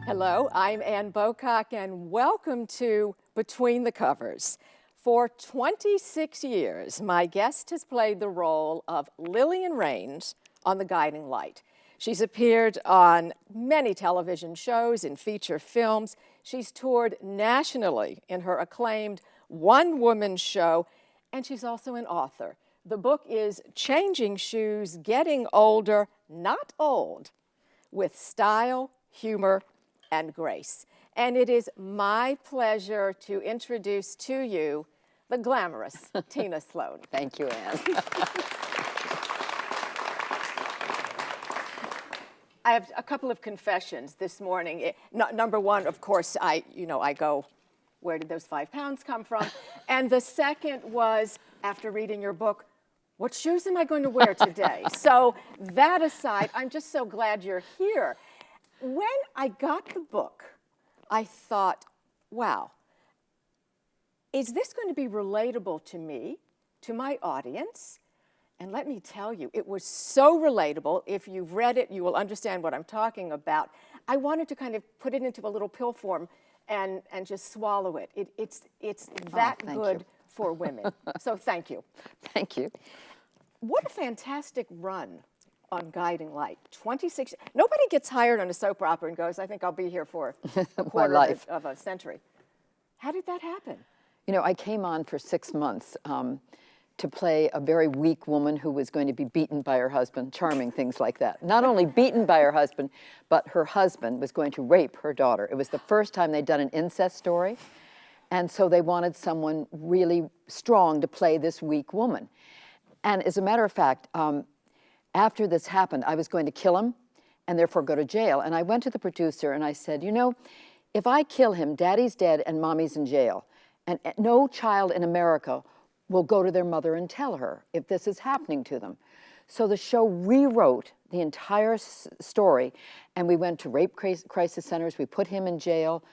Hello, I'm Ann Bocock, and welcome to Between the Covers. For 26 years, my guest has played the role of Lillian Raines on The Guiding Light. She's appeared on many television shows and feature films. She's toured nationally in her acclaimed one-woman show, and she's also an author. The book is Changing Shoes, Getting Older, Not Old, with style, humor, and grace. And it is my pleasure to introduce to you the glamorous Tina Sloan. Thank you, Ann. I have a couple of confessions this morning. Number one, of course, I go, where did those 5 pounds come from? And the second was, after reading your book, what shoes am I going to wear today? So that aside, I'm just so glad you're here. When I got the book, I thought, wow, is this going to be relatable to me, to my audience? And let me tell you, it was so relatable. If you've read it, you will understand what I'm talking about. I wanted to kind of put it into a little pill form and just swallow it. It's that good for women. So thank you. Thank you. What a fantastic run on Guiding Light. 26, nobody gets hired on a soap opera and goes, I think I'll be here for a quarter of a century. How did that happen? You know, I came on for 6 months to play a very weak woman who was going to be beaten by her husband, charming things like that. Not only beaten by her husband, but her husband was going to rape her daughter. It was the first time they'd done an incest story, and so they wanted someone really strong to play this weak woman. And as a matter of fact, after this happened, I was going to kill him and therefore go to jail. And I went to the producer and I said, you know, if I kill him, Daddy's dead and Mommy's in jail. And no child in America will go to their mother and tell her if this is happening to them. So the show rewrote the entire story, and we went to rape crisis centers. We put him in jail.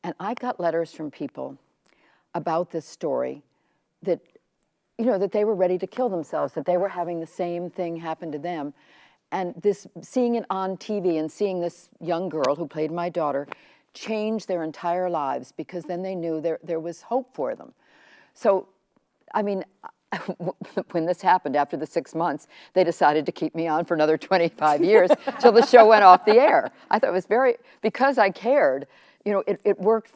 And I got letters from people about this story that that they were ready to kill themselves, that they were having the same thing happen to them. And seeing it on TV and seeing this young girl who played my daughter change their entire lives, because then they knew there was hope for them. So, I mean, when this happened after the 6 months, they decided to keep me on for another 25 years till the show went off the air. I thought it was because I cared, it worked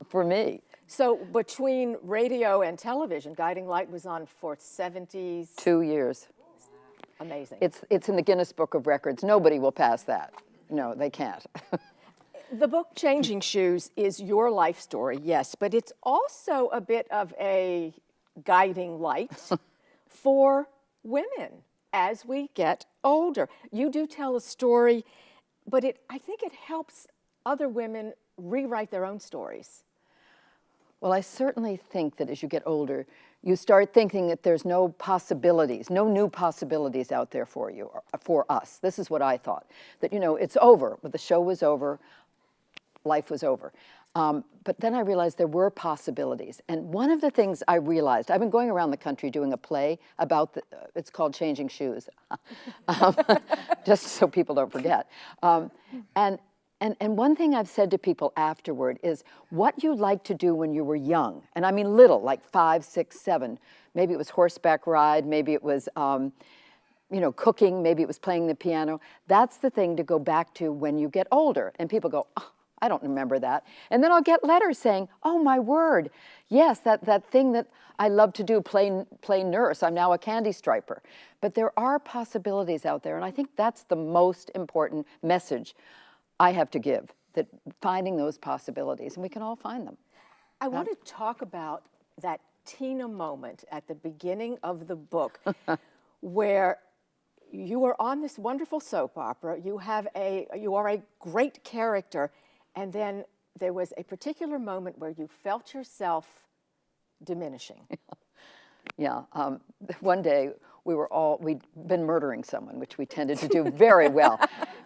for me. So between radio and television, Guiding Light was on for 72 years. Amazing. It's in the Guinness Book of Records. Nobody will pass that. No, they can't. The book Changing Shoes is your life story, yes, but it's also a bit of a guiding light for women as we get older. You do tell a story, but I think it helps other women rewrite their own stories. Well, I certainly think that as you get older, you start thinking that there's no possibilities, no new possibilities out there for you, or for us. This is what I thought, that, it's over. But the show was over, life was over. But then I realized there were possibilities. And one of the things I realized, I've been going around the country doing a play about, it's called Changing Shoes, just so people don't forget. And one thing I've said to people afterward is what you liked to do when you were young, and I mean little, like 5, 6, 7. Maybe it was horseback ride, maybe it was cooking, maybe it was playing the piano. That's the thing to go back to when you get older. And people go, oh, I don't remember that. And then I'll get letters saying, oh my word, yes, that thing that I love to do, play nurse. I'm now a candy striper. But there are possibilities out there, and I think that's the most important message I have to give, that finding those possibilities, and we can all find them. I want to talk about that Tina moment at the beginning of the book where you are on this wonderful soap opera, you are a great character, and then there was a particular moment where you felt yourself diminishing. Yeah, one day we'd been murdering someone, which we tended to do very well.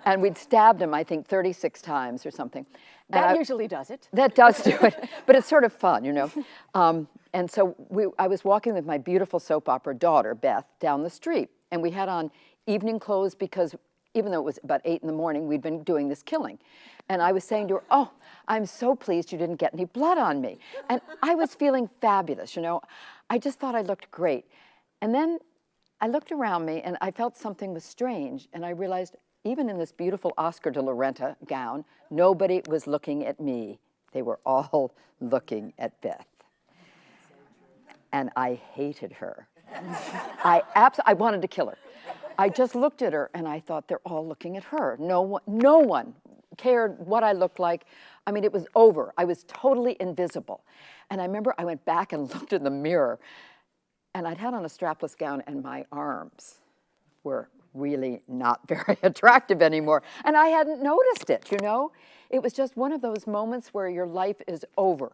And we'd stabbed him, I think, 36 times or something. And That usually does it. that does do it, but it's sort of fun, you know. And so I was walking with my beautiful soap opera daughter, Beth, down the street. And we had on evening clothes because even though it was about 8 in the morning, we'd been doing this killing. And I was saying to her, oh, I'm so pleased you didn't get any blood on me. And I was feeling fabulous, you know. I just thought I looked great. And then I looked around me and I felt something was strange. And I realized even in this beautiful Oscar de la Renta gown, nobody was looking at me. They were all looking at Beth. And I hated her. I wanted to kill her. I just looked at her and I thought they're all looking at her. No one cared what I looked like. I mean, it was over. I was totally invisible. And I remember I went back and looked in the mirror and I'd had on a strapless gown and my arms were really not very attractive anymore. And I hadn't noticed it, you know? It was just one of those moments where your life is over.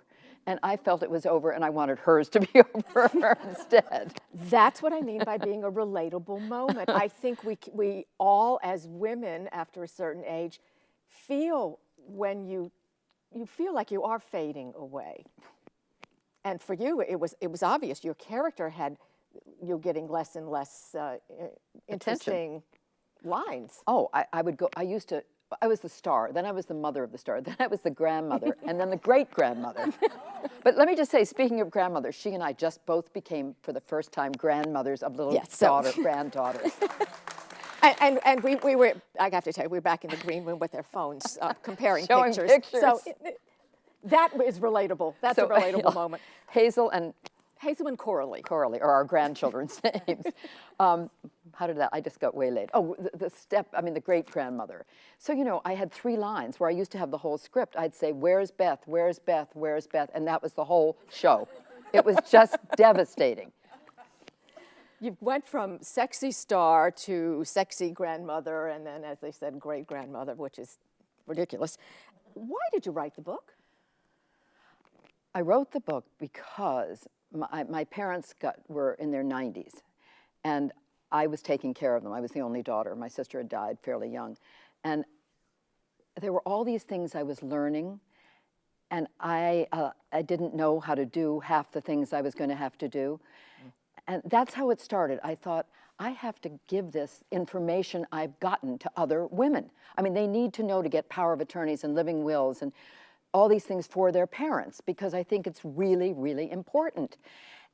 And I felt it was over and I wanted hers to be over instead. That's what I mean by being a relatable moment. I think we all, as women, after a certain age, feel when you feel like you are fading away. And for you, it was obvious. Your character you're getting less and less interesting lines. Oh, I was the star, then I was the mother of the star, then I was the grandmother, and then the great-grandmother. But let me just say, speaking of grandmother, she and I just both became, for the first time, grandmothers of little granddaughters. And we were, I have to tell you, we were back in the green room with their phones comparing Showing pictures. So that is relatable. That's a relatable moment. Hazel and Coralie. Coralie are our grandchildren's names. How did that? I just got waylaid. Oh, the great-grandmother. So, you know, I had 3 lines where I used to have the whole script. I'd say, where's Beth, where's Beth, where's Beth? And that was the whole show. It was just devastating. You went from sexy star to sexy grandmother, and then, as they said, great-grandmother, which is ridiculous. Why did you write the book? I wrote the book because my parents were in their 90s, and I was taking care of them. I was the only daughter. My sister had died fairly young. And there were all these things I was learning, and I didn't know how to do half the things I was going to have to do. And that's how it started. I thought, I have to give this information I've gotten to other women. I mean, they need to know to get power of attorneys and living wills and all these things for their parents, because I think it's really, really important.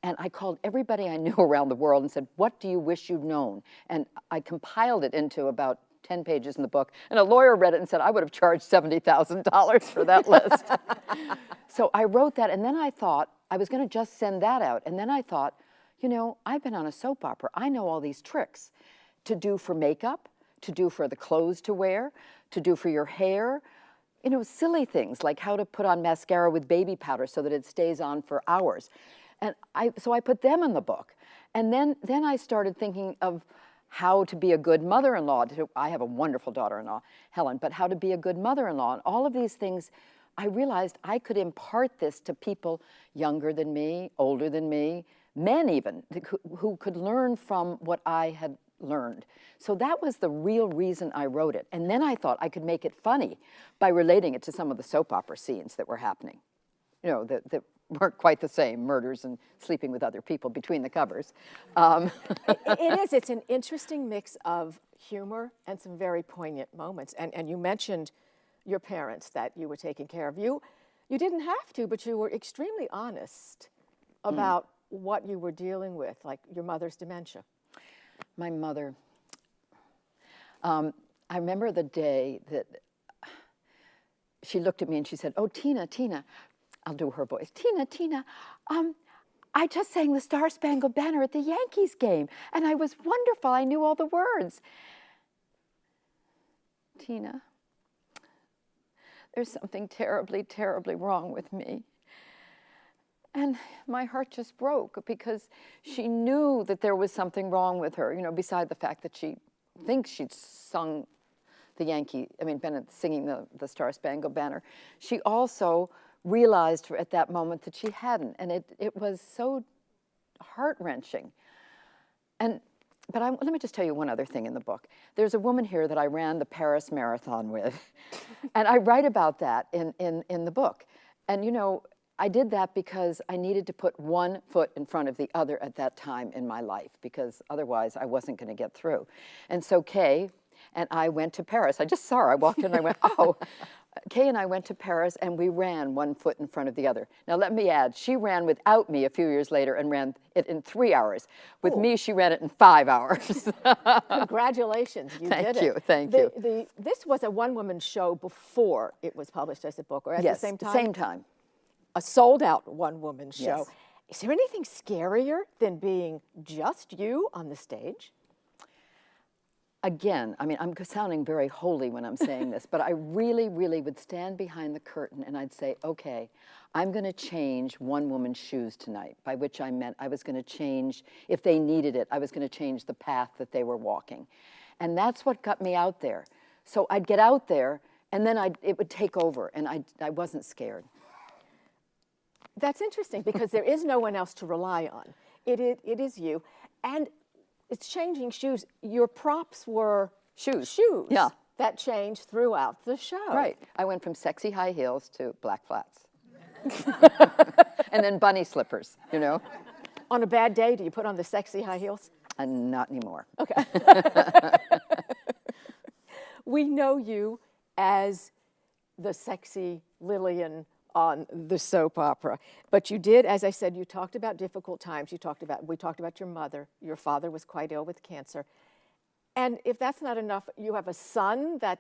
And I called everybody I knew around the world and said, what do you wish you'd known? And I compiled it into about 10 pages in the book. And a lawyer read it and said, I would have charged $70,000 for that list. So I wrote that, and then I thought, I was going to just send that out. And then I thought, you know, I've been on a soap opera. I know all these tricks to do for makeup, to do for the clothes to wear, to do for your hair. You know, silly things like how to put on mascara with baby powder so that it stays on for hours. And so I put them in the book. And then I started thinking of how to be a good mother-in-law. I have a wonderful daughter-in-law, Helen, but how to be a good mother-in-law. And all of these things, I realized I could impart this to people younger than me, older than me, men even, who could learn from what I had learned. So that was the real reason I wrote it. And then I thought I could make it funny by relating it to some of the soap opera scenes that were happening. You know, that weren't quite the same, murders and sleeping with other people between the covers. It is. It's an interesting mix of humor and some very poignant moments. And you mentioned your parents that you were taking care of. You didn't have to, but you were extremely honest about what you were dealing with, like your mother's dementia. My mother. I remember the day that she looked at me and she said, oh, Tina, I'll do her voice. Tina, I just sang the Star Spangled Banner at the Yankees game, and I was wonderful. I knew all the words. Tina, there's something terribly, terribly wrong with me. And my heart just broke because she knew that there was something wrong with her, you know, beside the fact that she thinks she'd sung been singing the Star Spangled Banner. She also realized at that moment that she hadn't, and it was so heart-wrenching. And But let me just tell you one other thing in the book. There's a woman here that I ran the Paris Marathon with, and I write about that in the book. And you know, I did that because I needed to put one foot in front of the other at that time in my life, because otherwise I wasn't going to get through. And so Kay and I went to Paris. I just saw her. I walked in and I went, oh. Kay and I went to Paris and we ran one foot in front of the other. Now let me add, she ran without me a few years later and ran it in 3 hours. With me, she ran it in 5 hours. Congratulations, you did it. Thank you. This was a one-woman show before it was published as a book, or at the same time? Same time. A sold-out one-woman show. Yes. Is there anything scarier than being just you on the stage? Again, I mean, I'm sounding very holy when I'm saying this, but I really, really would stand behind the curtain and I'd say, okay, I'm going to change one woman's shoes tonight, by which I meant I was going to change, if they needed it, I was going to change the path that they were walking. And that's what got me out there. So I'd get out there and then it would take over, and I wasn't scared. That's interesting because there is no one else to rely on. It is you. And it's changing shoes. Your props were shoes. Yeah. That changed throughout the show. Right. I went from sexy high heels to black flats. And then bunny slippers, you know. On a bad day, do you put on the sexy high heels? Not anymore. Okay. We know you as the sexy Lillian on the soap opera. But you did, as I said, you talked about difficult times. We talked about your mother. Your father was quite ill with cancer. And if that's not enough, you have a son that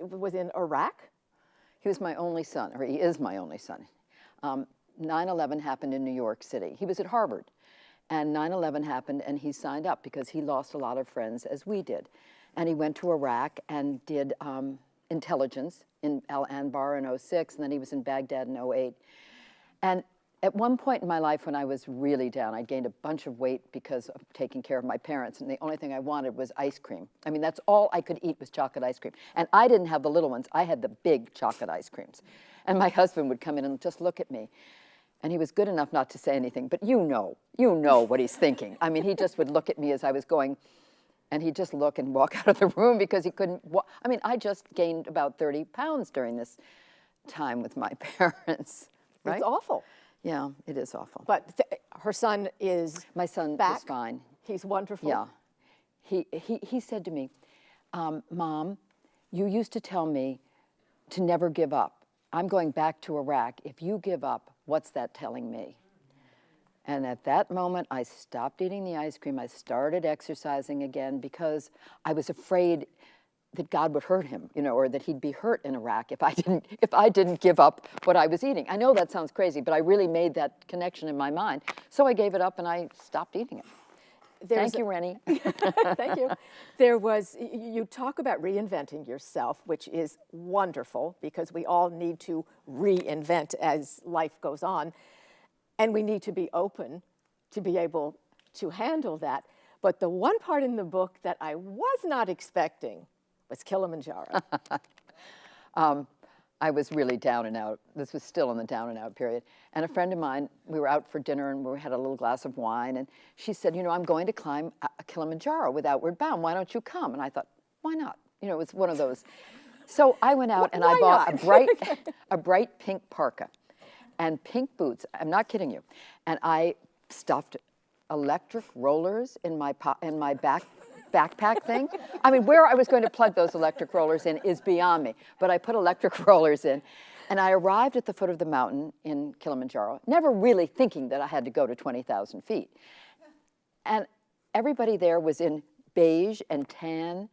was in Iraq? He was my only son, or he is my only son. 9/11 happened in New York City. He was at Harvard. And 9/11 happened, and he signed up because he lost a lot of friends, as we did. And he went to Iraq and did intelligence in Al Anbar in 06, and then he was in Baghdad in 08. And at one point in my life when I was really down, I'd gained a bunch of weight because of taking care of my parents, and the only thing I wanted was ice cream. I mean, that's all I could eat was chocolate ice cream. And I didn't have the little ones, I had the big chocolate ice creams. And my husband would come in and just look at me. And he was good enough not to say anything, but you know what he's thinking. I mean, he just would look at me as I was going, and he'd just look and walk out of the room because he couldn't I mean, I just gained about 30 pounds during this time with my parents, right? It's awful. Yeah, it is awful. But her son is My son back. is fine. He's wonderful. Yeah. He said to me, Mom, you used to tell me to never give up. I'm going back to Iraq. If you give up, what's that telling me? And at that moment, I stopped eating the ice cream. I started exercising again because I was afraid that God would hurt him, you know, or that he'd be hurt in Iraq if I didn't give up what I was eating. I know that sounds crazy, but I really made that connection in my mind. So I gave it up and I stopped eating it. Thank you, Rennie. Thank you. You talk about reinventing yourself, which is wonderful because we all need to reinvent as life goes on. And we need to be open to be able to handle that. But the one part in the book that I was not expecting was Kilimanjaro. I was really down and out. This was still in the down and out period. And a friend of mine, we were out for dinner and we had a little glass of wine. And she said, you know, I'm going to climb a Kilimanjaro with Outward Bound. Why don't you come? And I thought, why not? You know, it was one of those. So I went out and I bought a bright pink parka and pink boots. I'm not kidding you. And I stuffed electric rollers in my backpack thing. I mean, where I was going to plug those electric rollers in is beyond me. But I put electric rollers in. And I arrived at the foot of the mountain in Kilimanjaro, never really thinking that I had to go to 20,000 feet. And everybody there was in beige and tan.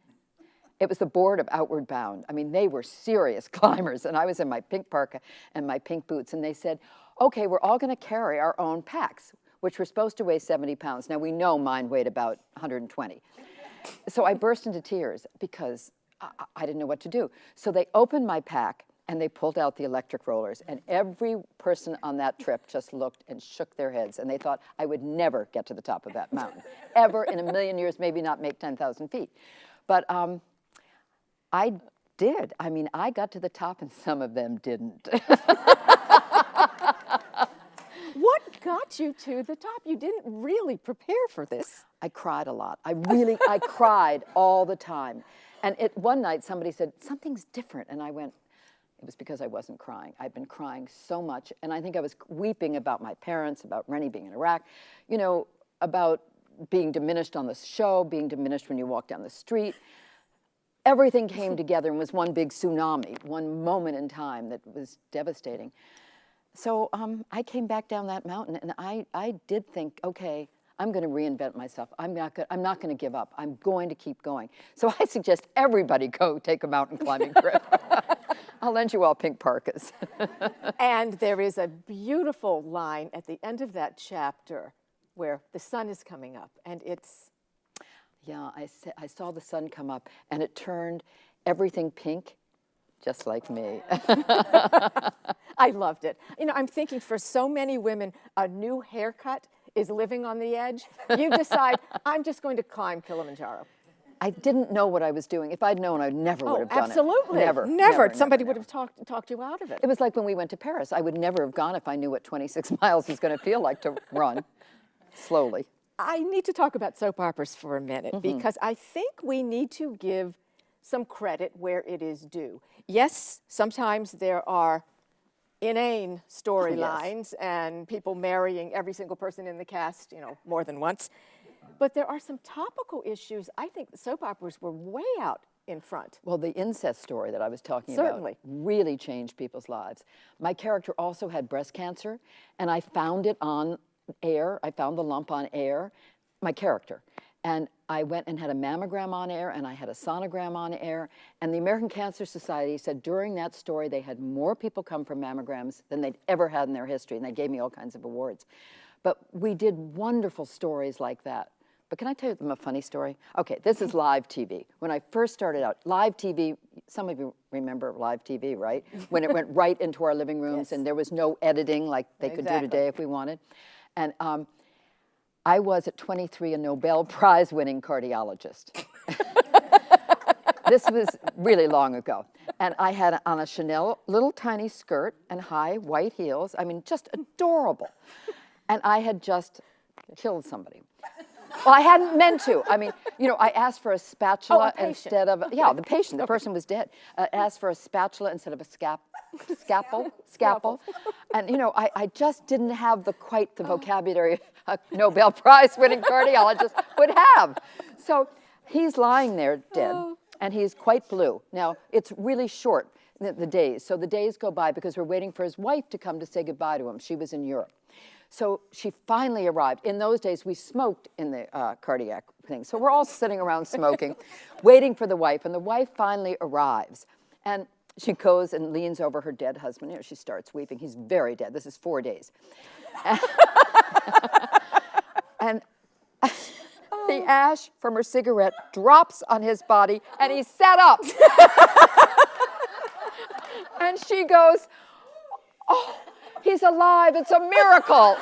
It was the board of Outward Bound. I mean, they were serious climbers. And I was in my pink parka and my pink boots. And they said, okay, we're all going to carry our own packs, which were supposed to weigh 70 pounds. Now, we know mine weighed about 120. So I burst into tears because I didn't know what to do. So they opened my pack and they pulled out the electric rollers. And every person on that trip just looked and shook their heads. And they thought I would never get to the top of that mountain, ever in a million years, maybe not make 10,000 feet. But I did. I mean, I got to the top and some of them didn't. What got you to the top? You didn't really prepare for this. I cried a lot. I cried all the time. And one night somebody said, something's different. And I went, it was because I wasn't crying. I'd been crying so much. And I think I was weeping about my parents, about Rennie being in Iraq, you know, about being diminished on the show, being diminished when you walk down the street. Everything came together and was one big tsunami, one moment in time that was devastating. So I came back down that mountain, and I did think, okay, I'm going to reinvent myself. I'm not going to give up. I'm going to keep going. So I suggest everybody go take a mountain climbing trip. I'll lend you all pink parkas. And there is a beautiful line at the end of that chapter where the sun is coming up, and it's... Yeah, I saw the sun come up, and it turned everything pink, just like me. I loved it. You know, I'm thinking for so many women, a new haircut is living on the edge. You decide, I'm just going to climb Kilimanjaro. I didn't know what I was doing. If I'd known, I never would have done absolutely. it. Never. Somebody would have talked you out of it. It was like when we went to Paris. I would never have gone if I knew what 26 miles was going to feel like to run slowly. I need to talk about soap operas for a minute because I think we need to give some credit where it is due. Yes, sometimes there are inane storylines and people marrying every single person in the cast, you know, more than once. But there are some topical issues. I think the soap operas were way out in front. Well, the incest story that I was talking Certainly. about really changed people's lives. My character also had breast cancer, and I found it on air. I found the lump on air, my character. And I went and had a mammogram on air, and I had a sonogram on air. And the American Cancer Society said during that story they had more people come for mammograms than they'd ever had in their history, and they gave me all kinds of awards. But we did wonderful stories like that. But can I tell them a funny story? Okay, this is live TV. When I first started out, live TV, some of you remember live TV, right? When it went right into our living rooms and there was no editing like they could do today if we wanted. And I was at 23 a Nobel Prize winning cardiologist. This was really long ago. And I had on a Chanel little tiny skirt and high white heels. I mean, just adorable. And I had just killed somebody. Well, I hadn't meant to. I mean, you know, I asked for a spatula instead of, the patient, the person was dead. Asked for a spatula instead of a scalpel. And, you know, I just didn't have quite the vocabulary a Nobel Prize winning cardiologist would have. So he's lying there dead, and he's quite blue. Now, it's really short, the days. So the days go by because we're waiting for his wife to come to say goodbye to him. She was in Europe. So she finally arrived. In those days, we smoked in the cardiac thing. So we're all sitting around smoking, waiting for the wife. And the wife finally arrives. And she goes and leans over her dead husband. You know, she starts weeping. He's very dead. This is 4 days. And the ash from her cigarette drops on his body, and he's sat up. And she goes, "Oh, he's alive. It's a miracle."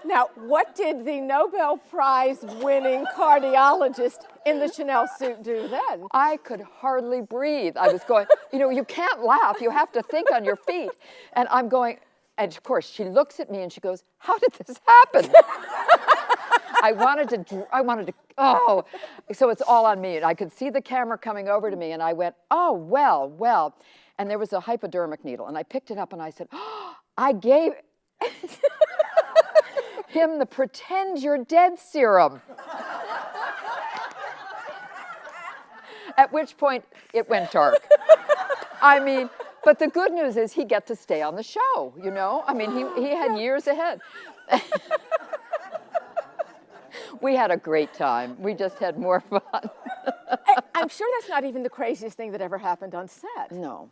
Now, what did the Nobel Prize winning cardiologist in the Chanel suit do then? I could hardly breathe. I was going, you know, you can't laugh. You have to think on your feet. And I'm going, and of course, she looks at me and she goes, "How did this happen?" I wanted to, oh, so it's all on me. And I could see the camera coming over to me, and I went, "Oh, well. And there was a hypodermic needle, and I picked it up and I said, "Oh, I gave him the pretend you're dead serum." At which point it went dark. I mean, but the good news is he got to stay on the show, you know? I mean, he had years ahead. We had a great time. We just had more fun. I'm sure that's not even the craziest thing that ever happened on set. No.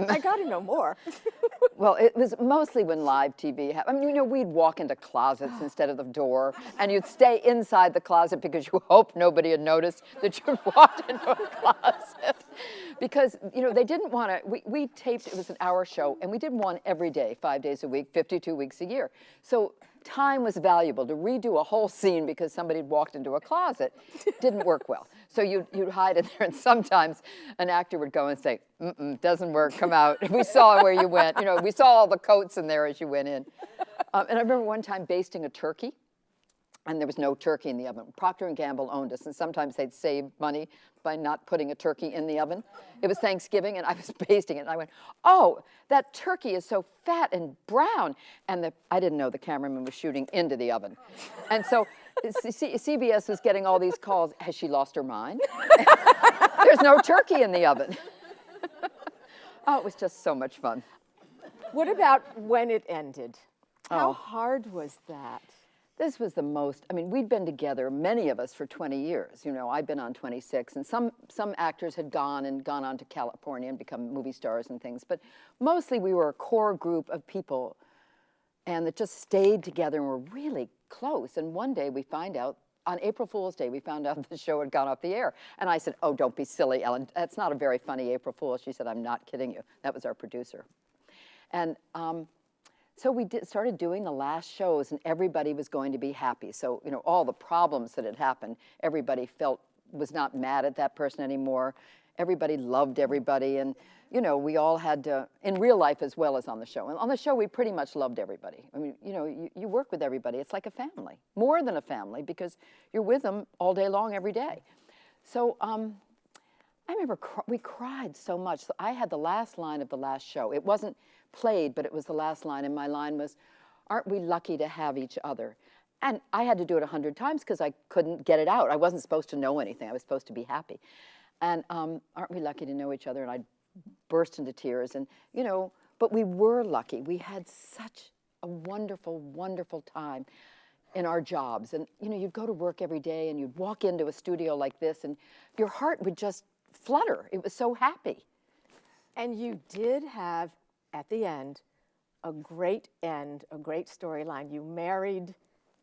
I got to know more. Well, it was mostly when live TV happened. I mean, you know, we'd walk into closets instead of the door, and you'd stay inside the closet because you hope nobody had noticed that you'd walked into a closet. Because, you know, they didn't want to, we taped, it was an hour show, and we did one every day, 5 days a week, 52 weeks a year. So time was valuable. To redo a whole scene because somebody had walked into a closet didn't work well. So you'd hide in there, and sometimes an actor would go and say, doesn't work, come out. We saw where you went. You know, we saw all the coats in there as you went in. And I remember one time basting a turkey, and there was no turkey in the oven. Procter & Gamble owned us, and sometimes they'd save money by not putting a turkey in the oven. It was Thanksgiving, and I was basting it, and I went, oh, that turkey is so fat and brown. And I didn't know the cameraman was shooting into the oven. And so CBS was getting all these calls. Has she lost her mind? There's no turkey in the oven. Oh, it was just so much fun. What about when it ended? How Oh. hard was that? This was the most, I mean, we'd been together, many of us, for 20 years. You know, I'd been on 26, and some actors had gone on to California and become movie stars and things. But mostly we were a core group of people, and that just stayed together and were really close. And one day we find out, on April Fool's Day, we found out the show had gone off the air. And I said, oh, don't be silly, Ellen. That's not a very funny April Fool. She said, I'm not kidding you. That was our producer. And so we started doing the last shows, and everybody was going to be happy. So, you know, all the problems that had happened, everybody felt was not mad at that person anymore. Everybody loved everybody, and, you know, we all had to, in real life as well as on the show. And on the show, we pretty much loved everybody. I mean, you know, you work with everybody. It's like a family, more than a family, because you're with them all day long, every day. So I remember we cried so much. So I had the last line of the last show. It wasn't played, but it was the last line, and my line was, aren't we lucky to have each other? And I had to do it 100 times because I couldn't get it out. I wasn't supposed to know anything. I was supposed to be happy. And aren't we lucky to know each other? And I'd burst into tears, and, you know, but we were lucky. We had such a wonderful, wonderful time in our jobs. And, you know, you'd go to work every day, and you'd walk into a studio like this, and your heart would just flutter. It was so happy. And you did have, at the end, a great storyline. You married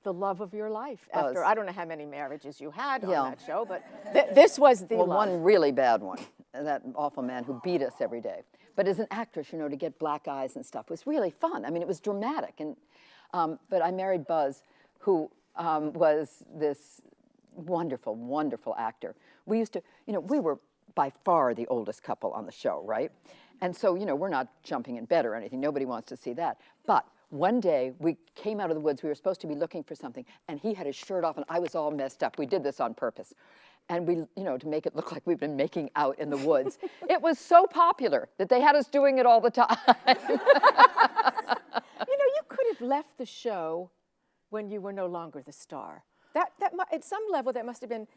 the love of your life after, I don't know how many marriages you had on that show, but this was the love. One really bad one, that awful man who beat us every day. But as an actress, you know, to get black eyes and stuff was really fun. I mean, it was dramatic. And but I married Buzz, who was this wonderful, wonderful actor. We used to, you know, we were by far the oldest couple on the show, right? And so, you know, we're not jumping in bed or anything. Nobody wants to see that. But one day, we came out of the woods. We were supposed to be looking for something, and he had his shirt off, and I was all messed up. We did this on purpose. And we, you know, to make it look like we've been making out in the woods. It was so popular that they had us doing it all the time. You know, you could have left the show when you were no longer the star. At some level, that must have been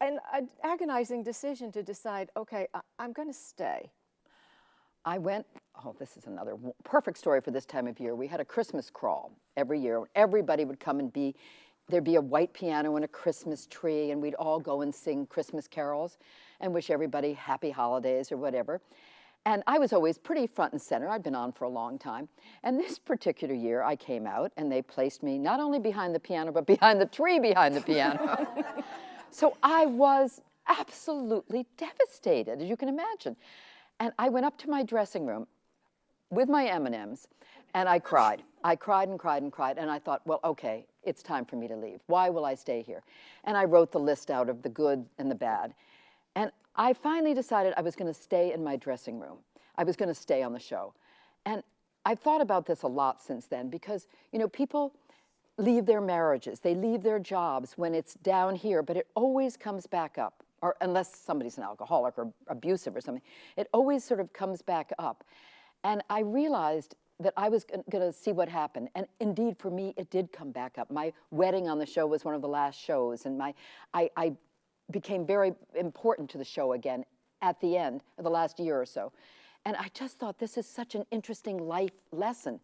an agonizing decision to decide, okay, I'm going to stay. I went, oh, this is another perfect story for this time of year. We had a Christmas crawl every year. Everybody would come and there'd be a white piano and a Christmas tree, and we'd all go and sing Christmas carols and wish everybody happy holidays or whatever. And I was always pretty front and center. I'd been on for a long time. And this particular year, I came out, and they placed me not only behind the piano, but behind the tree behind the piano. So I was absolutely devastated, as you can imagine. And I went up to my dressing room with my M&Ms, and I cried. I cried and cried and cried, and I thought, well, okay, it's time for me to leave. Why will I stay here? And I wrote the list out of the good and the bad. And I finally decided I was going to stay in my dressing room. I was going to stay on the show. And I've thought about this a lot since then, because, you know, people leave their marriages, they leave their jobs when it's down here, but it always comes back up. Or unless somebody's an alcoholic or abusive or something, it always sort of comes back up. And I realized that I was going to see what happened. And indeed, for me, it did come back up. My wedding on the show was one of the last shows, and I became very important to the show again at the end of the last year or so. And I just thought, this is such an interesting life lesson.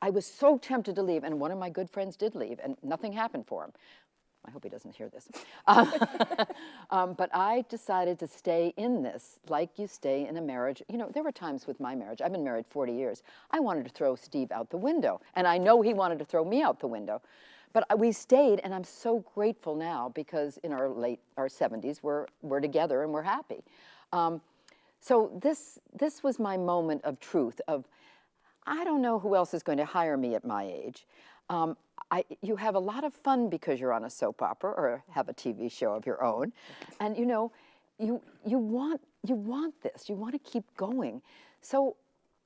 I was so tempted to leave, and one of my good friends did leave, and nothing happened for him. I hope he doesn't hear this. But I decided to stay in this, like you stay in a marriage. You know, there were times with my marriage, I've been married 40 years, I wanted to throw Steve out the window. And I know he wanted to throw me out the window. But we stayed, and I'm so grateful now, because in our 70s, we're together and we're happy. So this was my moment of truth, of I don't know who else is going to hire me at my age. you have a lot of fun because you're on a soap opera or have a TV show of your own, and you know, you want this. You want to keep going. So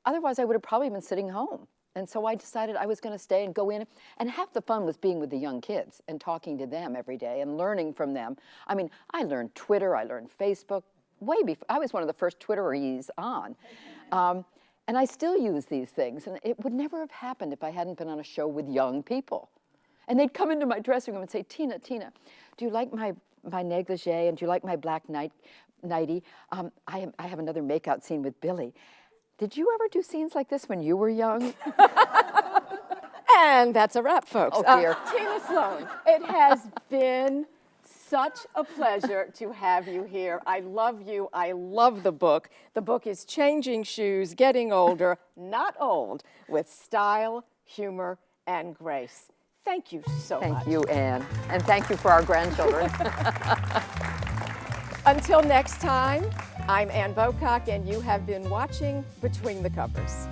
otherwise, I would have probably been sitting home. And so I decided I was going to stay and go in. And half the fun was being with the young kids and talking to them every day and learning from them. I mean, I learned Twitter, I learned Facebook, way before. I was one of the first Twitteries on. And I still use these things. And it would never have happened if I hadn't been on a show with young people. And they'd come into my dressing room and say, Tina, do you like my negligee? And do you like my black nightie? I have another makeout scene with Billy. Did you ever do scenes like this when you were young? And that's a wrap, folks. Oh, dear. Tina Sloan, it has been such a pleasure to have you here. I love you. I love the book. The book is Changing Shoes, Getting Older, Not Old, with Style, Humor, and Grace. Thank you so much. Thank you, Anne. And thank you for our grandchildren. Until next time, I'm Ann Bocock, and you have been watching Between the Covers.